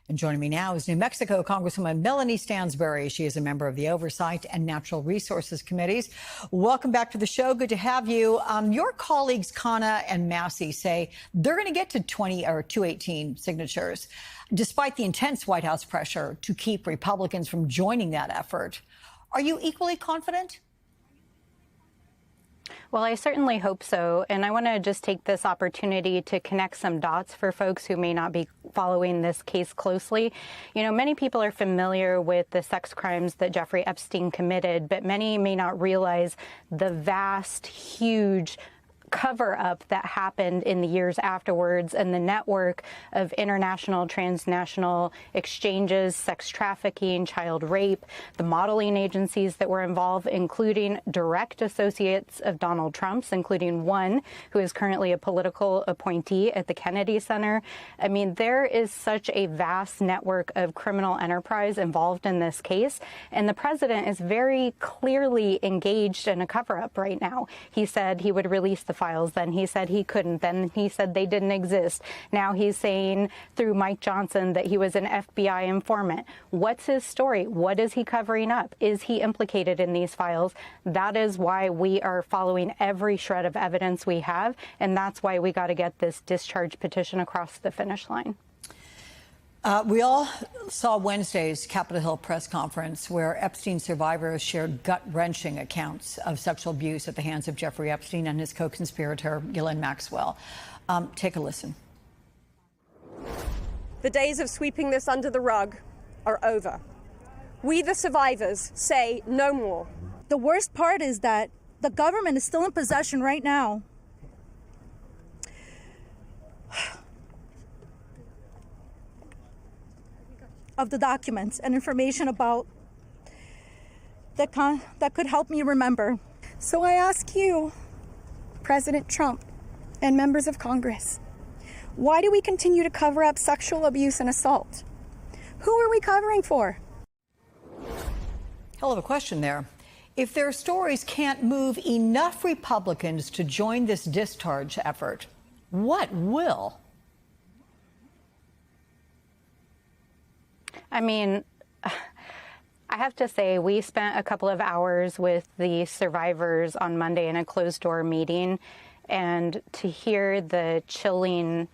And joining me now is New Mexico Congresswoman Melanie Stansbury. She is a member of the Oversight and Natural Resources Committees. Welcome back to the show. Good to have you. Your colleagues, Khanna and Massey, say they're going to get to 218 signatures, despite the intense White House pressure to keep Republicans from joining that effort. Are you equally confident? Well, I certainly hope so. And I want to just take this opportunity to connect some dots for folks who may not be following this case closely. You know, many people are familiar with the sex crimes that Jeffrey Epstein committed, but many may not realize the vast, huge cover-up that happened in the years afterwards, and the network of international, transnational exchanges, sex trafficking, child rape, the modeling agencies that were involved, including direct associates of Donald Trump's, including one who is currently a political appointee at the Kennedy Center. I mean, there is such a vast network of criminal enterprise involved in this case, and the president is very clearly engaged in a cover-up right now. He said he would release the files, then he said he couldn't, then he said they didn't exist. Now he's saying through Mike Johnson that he was an FBI informant. What's his story? What is he covering up? Is he implicated in these files? That is why we are following every shred of evidence we have, and that's why we got to get this discharge petition across the finish line. We all saw Wednesday's Capitol Hill press conference where Epstein survivors shared gut-wrenching accounts of sexual abuse at the hands of Jeffrey Epstein and his co-conspirator, Ghislaine Maxwell. Take a listen. The days of sweeping this under the rug are over. We, the survivors, say no more. The worst part is that the government is still in possession right now of the documents and information about that could help me remember. So I ask you, President Trump and members of Congress, why do we continue to cover up sexual abuse and assault? Who are we covering for? Hell of a question there. If their stories can't move enough Republicans to join this discharge effort, what will? I mean, I have to say, we spent a couple of hours with the survivors on Monday in a closed-door meeting, and to hear the chilling,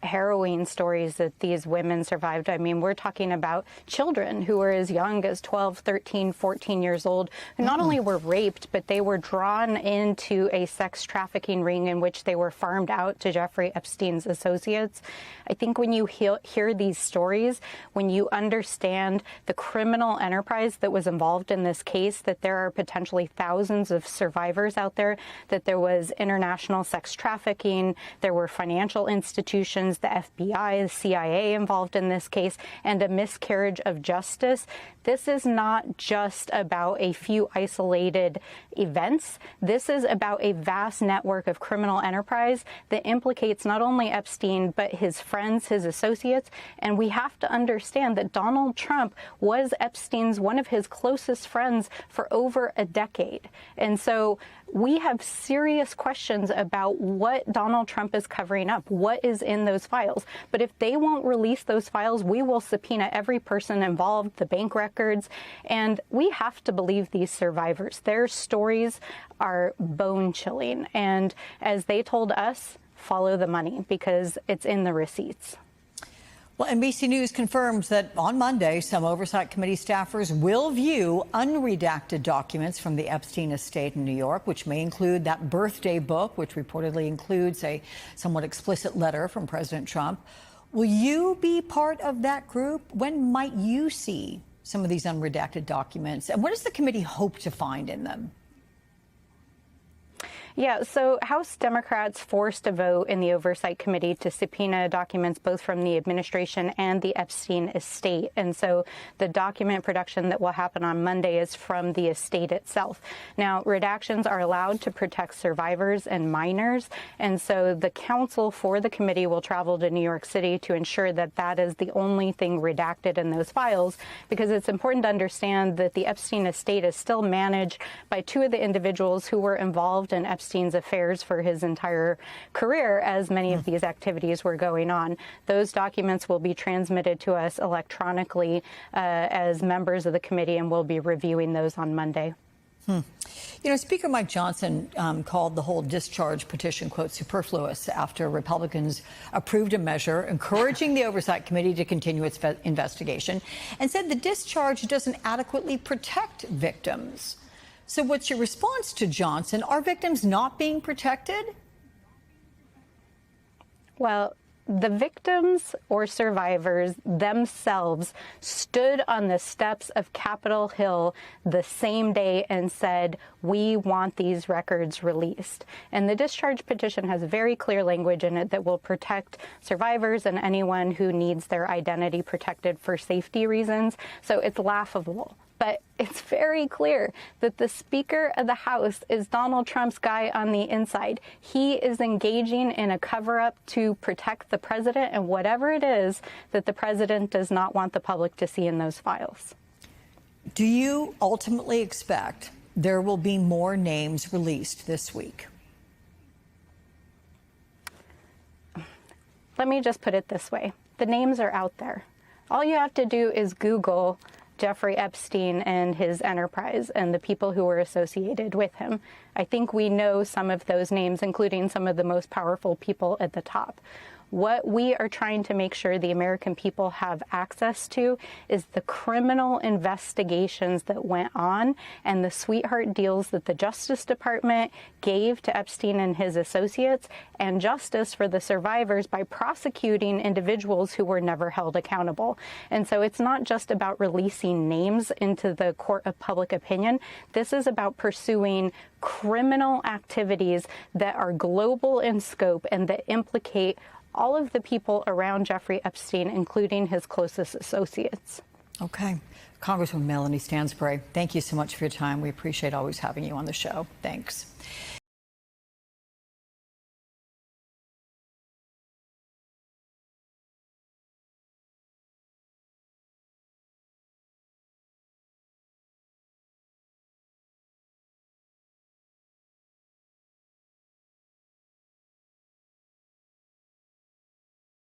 harrowing stories that these women survived. I mean, we're talking about children who were as young as 12, 13, 14 years old, who not only were raped, but they were drawn into a sex trafficking ring in which they were farmed out to Jeffrey Epstein's associates. I think when you hear these stories, when you understand the criminal enterprise that was involved in this case, that there are potentially thousands of survivors out there, that there was international sex trafficking, there were financial institutions, the FBI, the CIA involved in this case, and a miscarriage of justice. This is not just about a few isolated events. This is about a vast network of criminal enterprise that implicates not only Epstein, but his friends, his associates. And we have to understand that Donald Trump was Epstein's one of his closest friends for over a decade. And so we have serious questions about what Donald Trump is covering up, what is in those files. But if they won't release those files, we will subpoena every person involved, the bank records, and we have to believe these survivors. Their stories are bone-chilling. And as they told us, follow the money because it's in the receipts. Well, NBC News confirms that on Monday, some Oversight Committee staffers will view unredacted documents from the Epstein estate in New York, which may include that birthday book, which reportedly includes a somewhat explicit letter from President Trump. Will you be part of that group? When might you see some of these unredacted documents? And what does the committee hope to find in them? Yeah, so House Democrats forced a vote in the Oversight Committee to subpoena documents both from the administration and the Epstein estate. And so the document production that will happen on Monday is from the estate itself. Now, redactions are allowed to protect survivors and minors. And so the counsel for the committee will travel to New York City to ensure that that is the only thing redacted in those files, because it's important to understand that the Epstein estate is still managed by two of the individuals who were involved in Epstein Epstein's affairs for his entire career as many of these activities were going on. Those documents will be transmitted to us electronically as members of the committee, and we'll be reviewing those on Monday. You know, Speaker Mike Johnson called the whole discharge petition, quote, superfluous after Republicans approved a measure encouraging the Oversight Committee to continue its investigation, and said the discharge doesn't adequately protect victims. So what's your response to Johnson? Are victims not being protected? Well, the victims or survivors themselves stood on the steps of Capitol Hill the same day and said, we want these records released. And the discharge petition has very clear language in it that will protect survivors and anyone who needs their identity protected for safety reasons. So it's laughable. But it's very clear that the Speaker of the House is Donald Trump's guy on the inside. He is engaging in a cover-up to protect the president and whatever it is that the president does not want the public to see in those files. Do you ultimately expect there will be more names released this week? Let me just put it this way. The names are out there. All you have to do is Google Jeffrey Epstein and his enterprise and the people who were associated with him. I think we know some of those names, including some of the most powerful people at the top. What we are trying to make sure the American people have access to is the criminal investigations that went on and the sweetheart deals that the Justice Department gave to Epstein and his associates, and justice for the survivors by prosecuting individuals who were never held accountable. And so it's not just about releasing names into the court of public opinion. This is about pursuing criminal activities that are global in scope and that implicate all of the people around Jeffrey Epstein, including his closest associates. Okay. Congresswoman Melanie Stansbury, thank you so much for your time. We appreciate always having you on the show. Thanks.